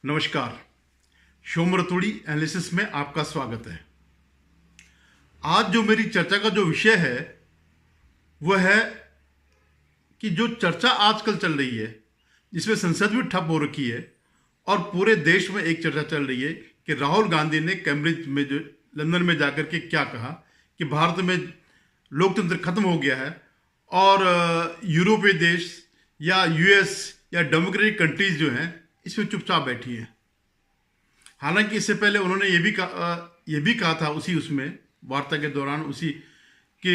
नमस्कार। शोम रतोड़ी एनालिसिस में आपका स्वागत है। आज जो मेरी चर्चा का जो विषय है वह है कि जो चर्चा आजकल चल रही है, जिसमें संसद भी ठप हो रखी है और पूरे देश में एक चर्चा चल रही है कि राहुल गांधी ने कैम्ब्रिज में जो लंदन में जाकर के क्या कहा कि भारत में लोकतंत्र खत्म हो गया है और यूरोपीय देश या यूएस या डेमोक्रेटिक कंट्रीज जो हैं इसमें चुपचाप बैठी है। हालांकि इससे पहले उन्होंने ये भी कहा था उसमें वार्ता के दौरान कि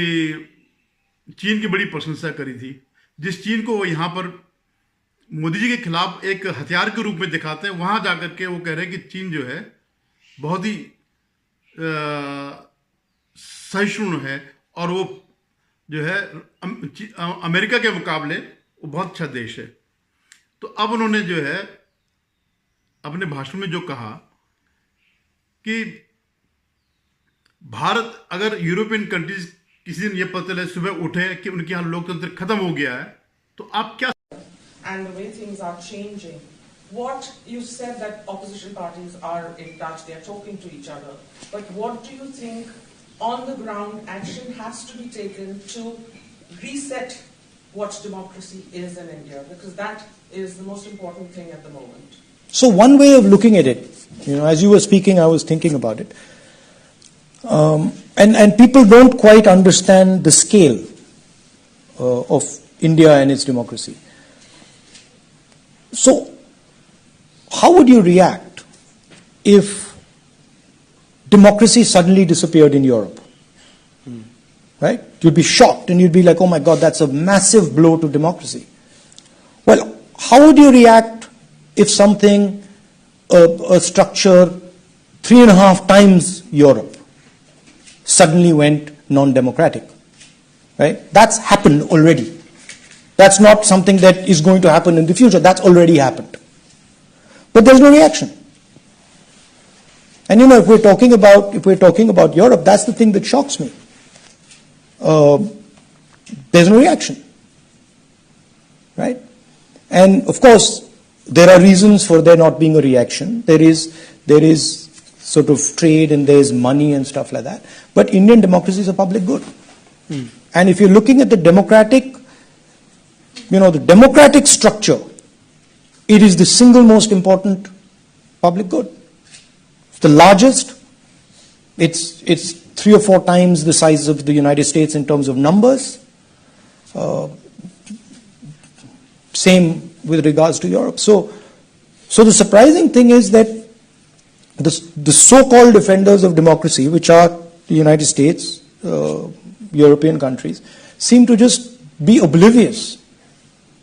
चीन की बड़ी प्रशंसा करी थी, जिस चीन को वो यहाँ पर मोदी जी के खिलाफ एक हथियार के रूप में दिखाते हैं। वहाँ जाकर के वो कह रहे हैं कि चीन जो है बहुत ही सहिष्णु है और वो जो है अमेरिका के मुकाबले वो बहुत अच्छा देश है। तो अब उन्होंने जो है अपने भाषण में जो कहा कि भारत अगर यूरोपियन कंट्रीज किसी दिन ये पता चले सुबह उठे कि उनके यहाँ लोकतंत्र खत्म हो गया है तो आप क्या and the way things are changing. What you said that opposition parties are in touch, they are talking to each other. But what do you think on the ground action has to be taken to reset what democracy is in India? Because that is the most important thing at the moment. So one way of looking at it, as you were speaking, I was thinking about it. And people don't quite understand the scale of India and its democracy. So, how would you react if democracy suddenly disappeared in Europe? Right? You'd be shocked and you'd be like, oh my God, that's a massive blow to democracy. Well, how would you react if something, a structure 3.5 times Europe suddenly went non-democratic? Right? That's happened already. That's not something that is going to happen in the future. That's already happened. But there's no reaction. And if we're talking about Europe, that's the thing that shocks me. There's no reaction. Right? And of course, there are reasons for there not being a reaction. There is sort of trade and there's money and stuff like that. But Indian democracy is a public good. And if you're looking at the democratic structure, it is the single most important public good. It's the largest. It's 3 or 4 times the size of the United States in terms of numbers. Same with regards to Europe. So the surprising thing is that the so-called defenders of democracy, which are the United States, European countries, seem to just be oblivious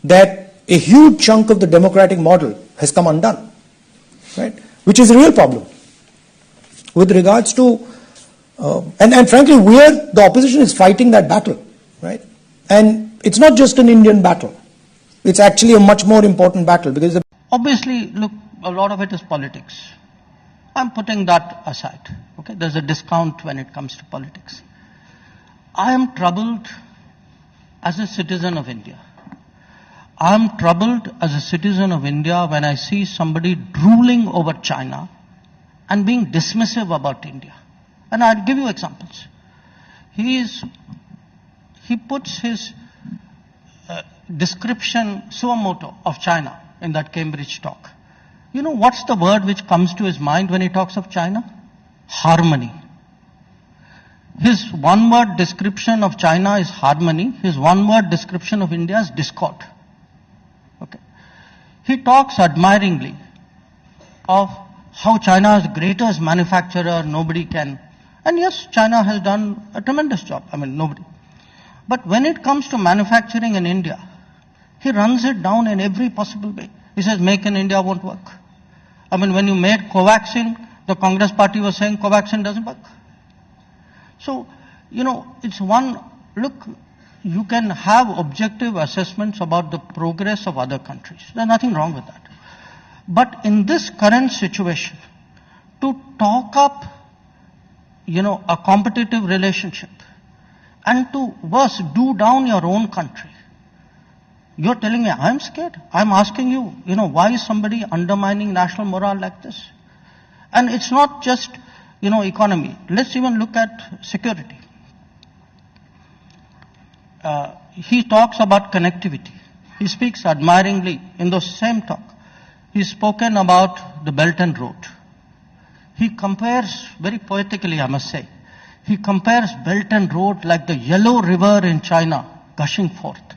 that a huge chunk of the democratic model has come undone, right? Which is a real problem with regards to, and frankly, the opposition is fighting that battle, right? And it's not just an Indian battle. It's actually a much more important battle because obviously, look, a lot of it is politics. I'm putting that aside. Okay, there's a discount when it comes to politics. I am troubled as a citizen of India. I am troubled as a citizen of India when I see somebody drooling over China and being dismissive about India. And I'll give you examples. He puts his description suo motu of China in that Cambridge talk. What's the word which comes to his mind when he talks of China? Harmony. His one-word description of China is harmony. His one-word description of India is discord. Okay. He talks admiringly of how China is the greatest manufacturer, nobody can. And yes, China has done a tremendous job. Nobody. But when it comes to manufacturing in India, he runs it down in every possible way. He says, make in India won't work. When you made Covaxin, the Congress party was saying Covaxin doesn't work. So, it's one, look, you can have objective assessments about the progress of other countries. There's nothing wrong with that. But in this current situation, to talk up, a competitive relationship and to worse, do down your own country You're telling me I'm scared. I'm asking you, why is somebody undermining national morale like this? And it's not just, economy. Let's even look at security. He talks about connectivity. He speaks admiringly in the same talk. He's spoken about the Belt and Road. He compares, very poetically I must say, he compares Belt and Road like the Yellow River in China gushing forth.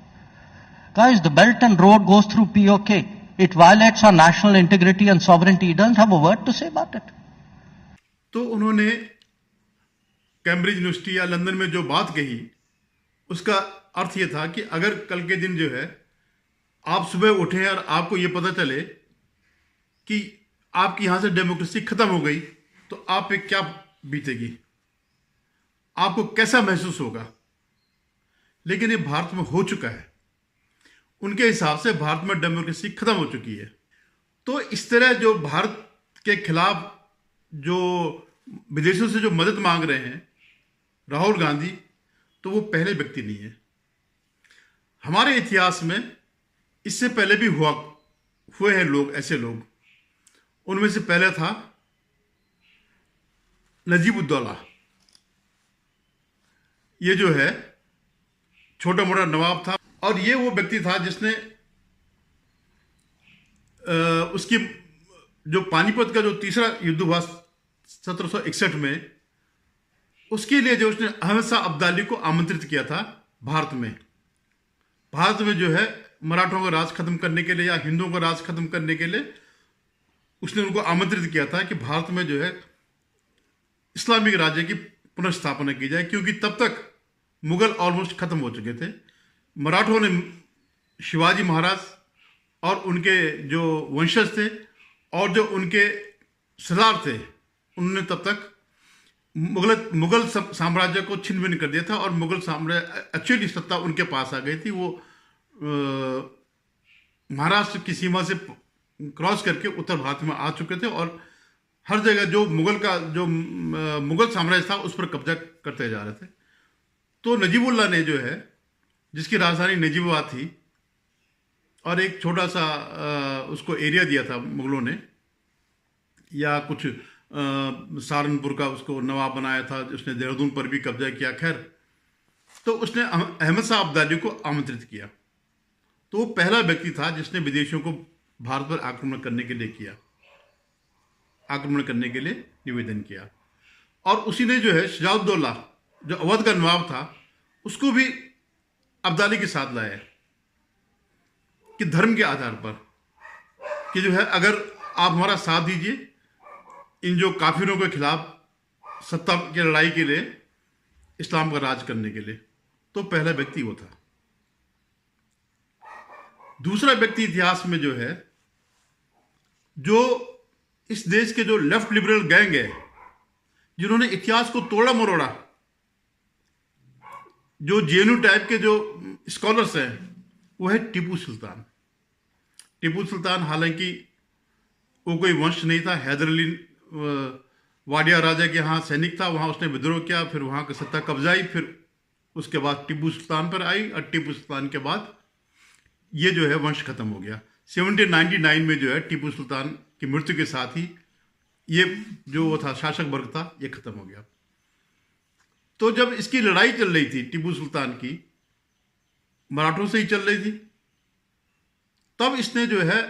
Guys, the Belt and Road goes through POK. It violates our national integrity and sovereignty. He doesn't have a word to say about it. तो उन्होंने Cambridge university या London में जो बात कही उसका अर्थ ये था कि अगर कल के दिन जो है आप सुबह उठें और आपको ये पता चले कि आपकी यहां से डेमोक्रेसी खत्म हो गई तो आप पे क्या बीतेगी, आपको कैसा महसूस होगा। लेकिन ये भारत में हो चुका है। उनके हिसाब से भारत में डेमोक्रेसी खत्म हो चुकी है। तो इस तरह जो भारत के खिलाफ जो विदेशों से जो मदद मांग रहे हैं राहुल गांधी, तो वो पहले व्यक्ति नहीं है। हमारे इतिहास में इससे पहले भी हुए हैं लोग, ऐसे लोग। उनमें से पहले था नजीब-उद-दौला। ये जो है छोटा मोटा नवाब था और ये वो व्यक्ति था जिसने उसकी जो पानीपत का जो तीसरा युद्ध हुआ 1761 में, उसके लिए जो उसने अहमद शाह अब्दाली को आमंत्रित किया था भारत में। भारत में जो है मराठों का राज खत्म करने के लिए या हिंदुओं का राज खत्म करने के लिए उसने उनको आमंत्रित किया था कि भारत में जो है इस्लामिक राज्य की पुनर्स्थापना की जाए, क्योंकि तब तक मुगल ऑलमोस्ट खत्म हो चुके थे। मराठों ने शिवाजी महाराज और उनके जो वंशज थे और जो उनके सरदार थे, उन्होंने तब तक मुगल साम्राज्य को छिन्न भिन्न कर दिया था और मुगल साम्राज्य एक्चुअली सत्ता उनके पास आ गई थी। वो महाराष्ट्र की सीमा से क्रॉस करके उत्तर भारत में आ चुके थे और हर जगह जो मुगल साम्राज्य था उस पर कब्जा करते जा रहे थे। तो नजीबुल्लाह ने जो है, जिसकी राजधानी नजीबाबाद थी और एक छोटा सा उसको एरिया दिया था मुगलों ने, या कुछ सहारनपुर का उसको नवाब बनाया था, उसने देहरादून पर भी कब्जा किया। खैर, तो उसने अहमद शाह अब्दाली को आमंत्रित किया। तो वो पहला व्यक्ति था जिसने विदेशियों को भारत पर आक्रमण करने के लिए निवेदन किया। और उसी ने जो है शुजा-उद-दौला, जो अवध का नवाब था, उसको भी अब्दाली के साथ लाया कि धर्म के आधार पर कि जो है अगर आप हमारा साथ दीजिए इन जो काफिरों के खिलाफ सत्ता की लड़ाई के लिए, इस्लाम का राज करने के लिए। तो पहला व्यक्ति वो था। दूसरा व्यक्ति इतिहास में जो है, जो इस देश के जो लेफ्ट लिबरल गैंग है, जिन्होंने इतिहास को तोड़ा मरोड़ा, जो जेएनयू टाइप के जो स्कॉलर्स हैं, वो है टीपू सुल्तान। टीपू सुल्तान हालांकि वो कोई वंश नहीं था, हैदर अली वाडिया राजा के यहाँ सैनिक था, वहाँ उसने विद्रोह किया, फिर वहाँ की सत्ता कब्जाई, फिर उसके बाद टीपू सुल्तान पर आई और टीपू सुल्तान के बाद ये जो है वंश खत्म हो गया। 1799 में जो है टीपू सुल्तान की मृत्यु के साथ ही ये जो वो था शासक वर्ग था, ये खत्म हो गया। तो जब इसकी लड़ाई चल रही थी टीपू सुल्तान की, मराठों से ही चल रही थी, तब इसने जो है,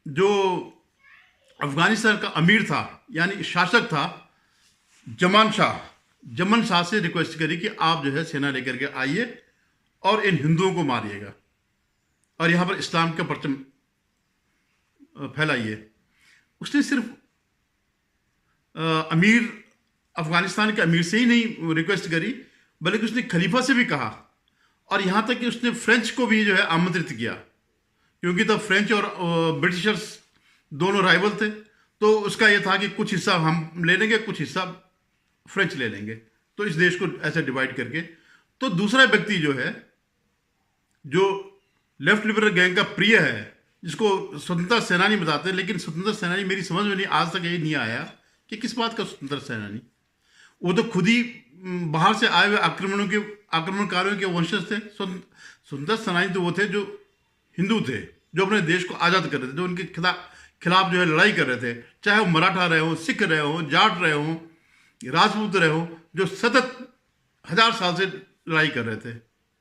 जो अफगानिस्तान का अमीर था यानी शासक था जमन शाह से रिक्वेस्ट करी कि आप जो है सेना लेकर के आइए और इन हिंदुओं को मारिएगा और यहां पर इस्लाम का परचम फैलाइए। उसने सिर्फ अफगानिस्तान के अमीर से ही नहीं रिक्वेस्ट करी, बल्कि उसने खलीफा से भी कहा और यहां तक कि उसने फ्रेंच को भी जो है आमंत्रित किया, क्योंकि तब फ्रेंच और ब्रिटिशर्स दोनों राइवल थे। तो उसका यह था कि कुछ हिस्सा हम ले लेंगे, कुछ हिस्सा फ्रेंच ले लेंगे, तो इस देश को ऐसे डिवाइड करके। तो दूसरा व्यक्ति जो है, जो लेफ्ट लिबरल गैंग का प्रिय है, जिसको स्वतंत्रता सेनानी बताते हैं, लेकिन स्वतंत्रता सेनानी मेरी समझ में नहीं, आज तक यही नहीं आया कि किस बात का स्वतंत्रता सेनानी। वो तो खुद ही बाहर से आए हुए आक्रमणकारियों के वंशज थे। सुंदर सेनानी तो वो थे जो हिंदू थे, जो अपने देश को आज़ाद कर रहे थे, जो उनके खिलाफ जो है लड़ाई कर रहे थे, चाहे वो मराठा रहे हों, सिख रहे हों, जाट रहे हों, राजपूत रहे हों, जो सतत 1000 साल से लड़ाई कर रहे थे।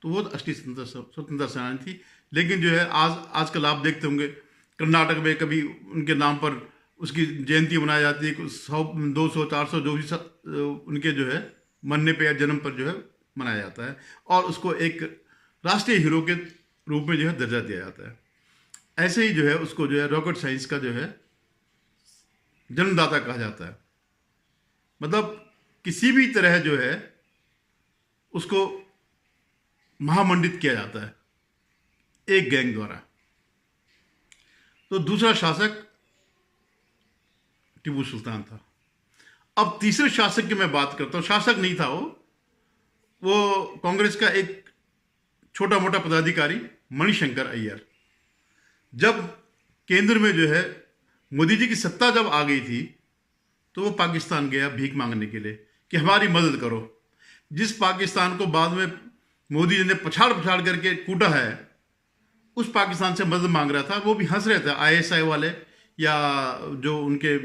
तो वो असली स्वतंत्रता सेनानी थी। लेकिन जो है आजकल आप देखते होंगे कर्नाटक में कभी उनके नाम पर उसकी जयंती मनाई जाती है, 100, 200, 400 जो भी उनके जो है मरने पे या जन्म पर जो है मनाया जाता है, और उसको एक राष्ट्रीय हीरो के रूप में जो है दर्जा दिया जाता है। ऐसे ही जो है उसको जो है रॉकेट साइंस का जो है जन्मदाता कहा जाता है। मतलब किसी भी तरह जो है उसको महामंडित किया जाता है एक गैंग द्वारा। तो दूसरा शासक टीपू सुल्तान था। अब तीसरे शासक की मैं बात करता हूं। शासक नहीं था वो कांग्रेस का एक छोटा मोटा पदाधिकारी मणिशंकर अय्यर। जब केंद्र में जो है मोदी जी की सत्ता जब आ गई थी तो वो पाकिस्तान गया भीख मांगने के लिए कि हमारी मदद करो। जिस पाकिस्तान को बाद में मोदी जी ने पछाड़ करके कूटा है, उस पाकिस्तान से मदद मांग रहा था। वो भी हंस रहे थे ISI वाले या जो उनके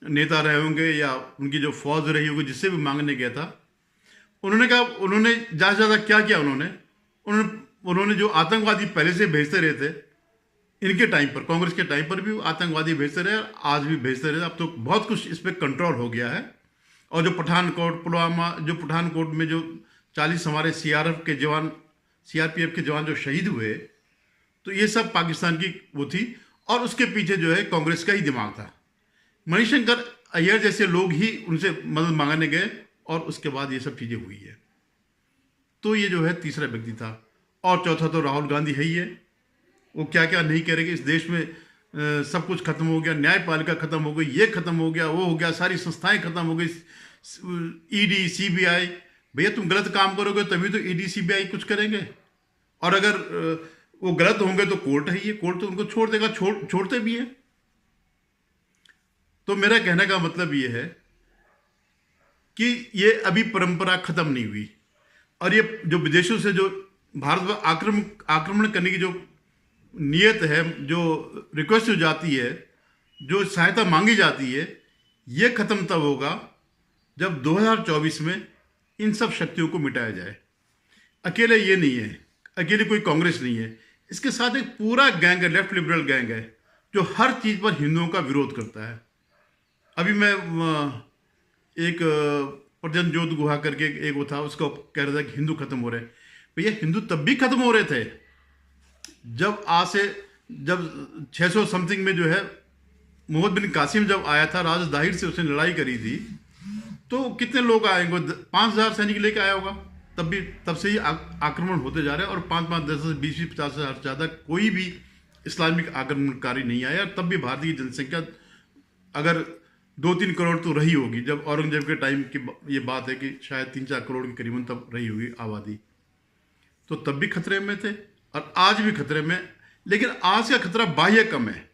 नेता रहे होंगे या उनकी जो फौज रही होगी, जिससे भी मांगने गया था। उन्होंने कहा, उन्होंने ज़्यादा से ज़्यादा क्या किया, उन्होंने जो आतंकवादी पहले से भेजते रहे थे, इनके टाइम पर, कांग्रेस के टाइम पर भी आतंकवादी भेजते रहे, आज भी भेजते रहे। अब तो बहुत कुछ इस पर कंट्रोल हो गया है। और जो पठानकोट, पुलवामा, जो पठानकोट में जो 40 हमारे CRPF के जवान जो शहीद हुए, तो ये सब पाकिस्तान की वो थी, और उसके पीछे जो है कांग्रेस का ही दिमाग था। मणिशंकर अय्यर जैसे लोग ही उनसे मदद मांगने गए, और उसके बाद ये सब चीज़ें हुई है। तो ये जो है तीसरा व्यक्ति था। और चौथा तो राहुल गांधी है ही है। वो क्या क्या नहीं करेंगे। इस देश में सब कुछ खत्म हो गया, न्यायपालिका खत्म हो गई, ये खत्म हो गया, वो हो गया, सारी संस्थाएं खत्म हो गई, ED CBI। भैया तुम गलत काम करोगे तभी तो ED CBI कुछ करेंगे, और अगर वो गलत होंगे तो कोर्ट है, ये कोर्ट तो उनको छोड़ देगा, छोड़ते भी है। तो मेरा कहने का मतलब ये है कि ये अभी परंपरा खत्म नहीं हुई, और ये जो विदेशों से जो भारत पर आक्रमण करने की जो नियत है, जो रिक्वेस्ट हो जाती है, जो सहायता मांगी जाती है, ये खत्म तब होगा जब 2024 में इन सब शक्तियों को मिटाया जाए। अकेले ये नहीं है, अकेले कोई कांग्रेस नहीं है, इसके साथ एक पूरा गैंग है, लेफ्ट लिबरल गैंग है, जो हर चीज़ पर हिंदुओं का विरोध करता है। अभी मैं एक प्रजन जोत गुहा करके एक वो था, उसको कह रहा था कि हिंदू खत्म हो रहे। भैया हिंदू तब भी खत्म हो रहे थे जब 600 समथिंग में जो है मोहम्मद बिन कासिम जब आया था, राजा दाहिर से उसने लड़ाई करी थी, तो कितने लोग आएंगे, 5000 सैनिक लेके आया होगा। तब से ही आक्रमण होते जा रहे हैं, और 5-5, 10, 20, 50 हज़ार से ज़्यादा कोई भी इस्लामिक आक्रमणकारी नहीं आया। तब भी भारतीय जनसंख्या अगर 2-3 करोड़ तो रही होगी। जब औरंगजेब के टाइम की ये बात है कि शायद 3-4 करोड़ के करीबन तब रही होगी आबादी। तो तब भी खतरे में थे और आज भी खतरे में, लेकिन आज का खतरा बाह्य कम है।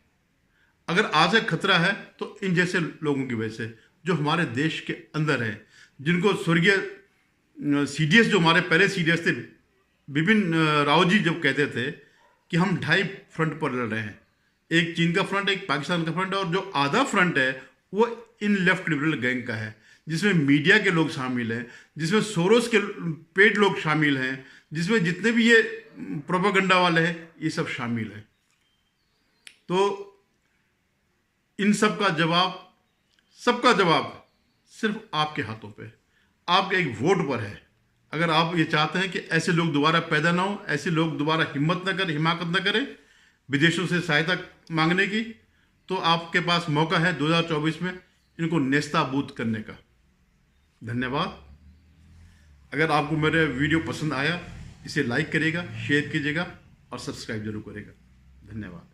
अगर आज का खतरा है तो इन जैसे लोगों की वजह से, जो हमारे देश के अंदर हैं, जिनको स्वर्गीय CDS, जो हमारे पहले CDS थे, बिपिन रावत जी जब कहते थे कि हम 2.5 फ्रंट पर लड़ रहे हैं, एक चीन का फ्रंट, एक पाकिस्तान का फ्रंट, और जो आधा फ्रंट है वो इन लेफ्ट लिबरल गैंग का है, जिसमें मीडिया के लोग शामिल हैं, जिसमें सोरोस के पेड लोग शामिल हैं, जिसमें जितने भी ये प्रोपेगेंडा वाले हैं, ये सब शामिल हैं। तो इन सब का जवाब, सबका जवाब सिर्फ आपके हाथों पे, आपके एक वोट पर है। अगर आप ये चाहते हैं कि ऐसे लोग दोबारा पैदा ना हो, ऐसे लोग दोबारा हिम्मत न करें, हिमाकत न करें विदेशों से सहायता मांगने की, तो आपके पास मौका है 2024 में इनको नेस्ताबूद करने का। धन्यवाद। अगर आपको मेरा वीडियो पसंद आया, इसे लाइक करिएगा, शेयर कीजिएगा और सब्सक्राइब जरूर करिएगा। धन्यवाद।